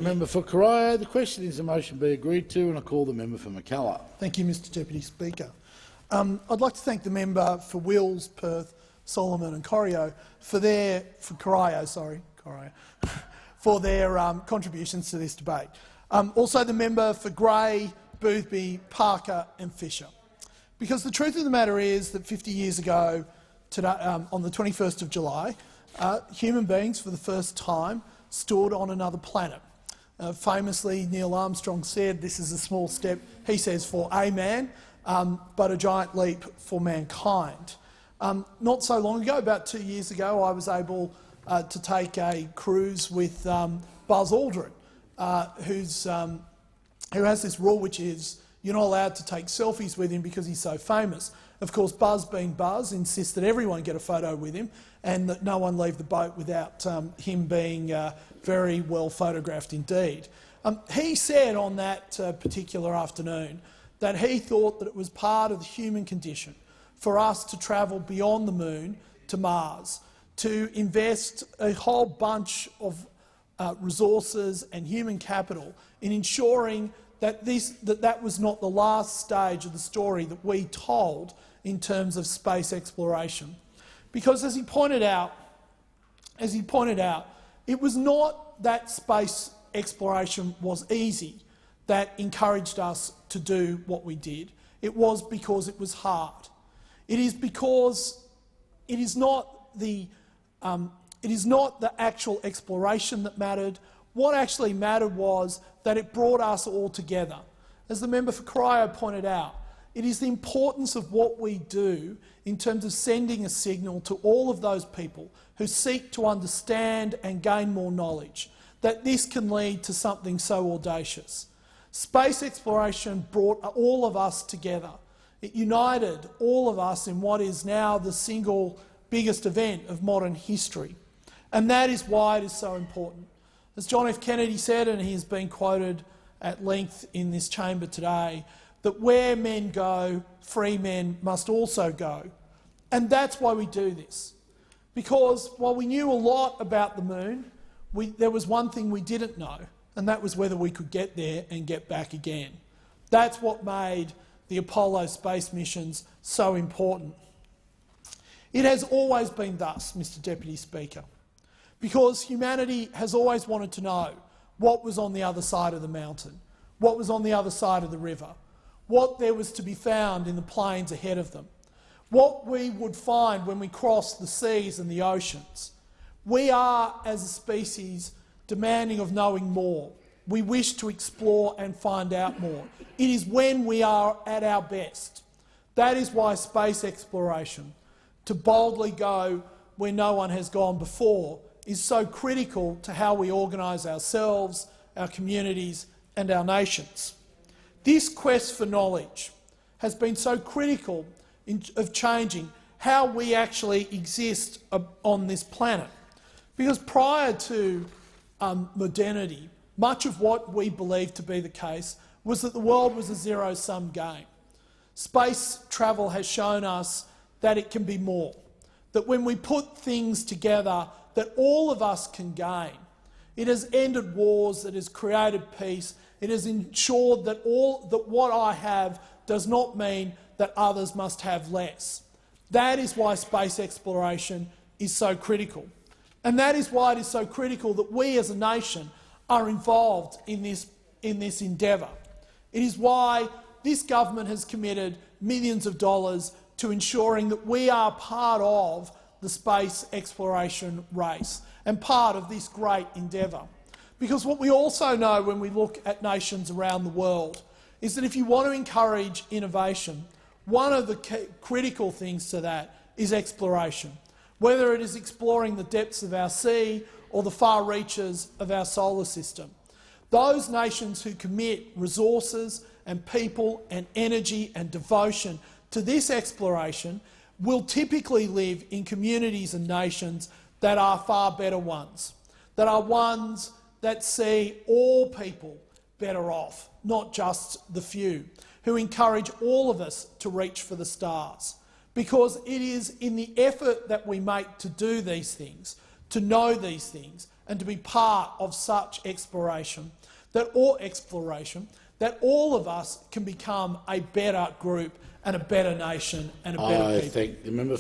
Member for Corio. The question is the motion be agreed to, and I call the member for Mackellar. Thank you, Mr Deputy Speaker. I'd like to thank the member for Wills, Perth, Solomon and Corio for their contributions to this debate. Also the member for Grey, Boothby, Parker and Fisher. Because the truth of the matter is that 50 years ago, today, on the 21st of July, human beings for the first time stood on another planet. Famously, Neil Armstrong said, "This is a small step," he says, "for a man, but a giant leap for mankind." Not so long ago, about 2 years ago, I was able to take a cruise with Buzz Aldrin, who has this rule which is you're not allowed to take selfies with him because he's so famous. Of course, Buzz, being Buzz, insists that everyone get a photo with him and that no one leave the boat without him being very well photographed indeed. He said on that particular afternoon that he thought that it was part of the human condition for us to travel beyond the moon to Mars, to invest a whole bunch of resources and human capital in ensuring that that was not the last stage of the story that we told in terms of space exploration. Because as he pointed out, it was not that space exploration was easy that encouraged us to do what we did. It was because it was hard. It is because it is not the actual exploration that mattered. What actually mattered was that it brought us all together. As the member for Corio pointed out, it is the importance of what we do in terms of sending a signal to all of those people who seek to understand and gain more knowledge, that this can lead to something so audacious. Space exploration brought all of us together. It united all of us in what is now the single biggest event of modern history. And that is why it is so important. As John F. Kennedy said, and he has been quoted at length in this chamber today, that where men go, free men must also go. And that's why we do this. Because while we knew a lot about the moon, there was one thing we didn't know, and that was whether we could get there and get back again. That's what made the Apollo space missions so important. It has always been thus, Mr Deputy Speaker, because humanity has always wanted to know what was on the other side of the mountain, what was on the other side of the river, what there was to be found in the plains ahead of them, what we would find when we crossed the seas and the oceans. We are, as a species, demanding of knowing more. We wish to explore and find out more. It is when we are at our best. That is why space exploration, to boldly go where no one has gone before, is so critical to how we organise ourselves, our communities and our nations. This quest for knowledge has been so critical of changing how we actually exist on this planet. Because prior to modernity, much of what we believed to be the case was that the world was a zero-sum game. Space travel has shown us that it can be more, that when we put things together that all of us can gain. It has ended wars, it has created peace, it has ensured that what I have does not mean that others must have less. That is why space exploration is so critical. And that is why it is so critical that we as a nation are involved in this endeavour. It is why this government has committed millions of dollars to ensuring that we are part of the space exploration race and part of this great endeavour. Because what we also know when we look at nations around the world is that if you want to encourage innovation, one of the critical things to that is exploration. Whether it is exploring the depths of our sea or the far reaches of our solar system. Those nations who commit resources and people and energy and devotion to this exploration will typically live in communities and nations that are far better ones, that are ones that see all people better off, not just the few, who encourage all of us to reach for the stars. Because it is in the effort that we make to do these things, to know these things, and to be part of such exploration, that all of us can become a better group and a better nation and a better I people. thank the member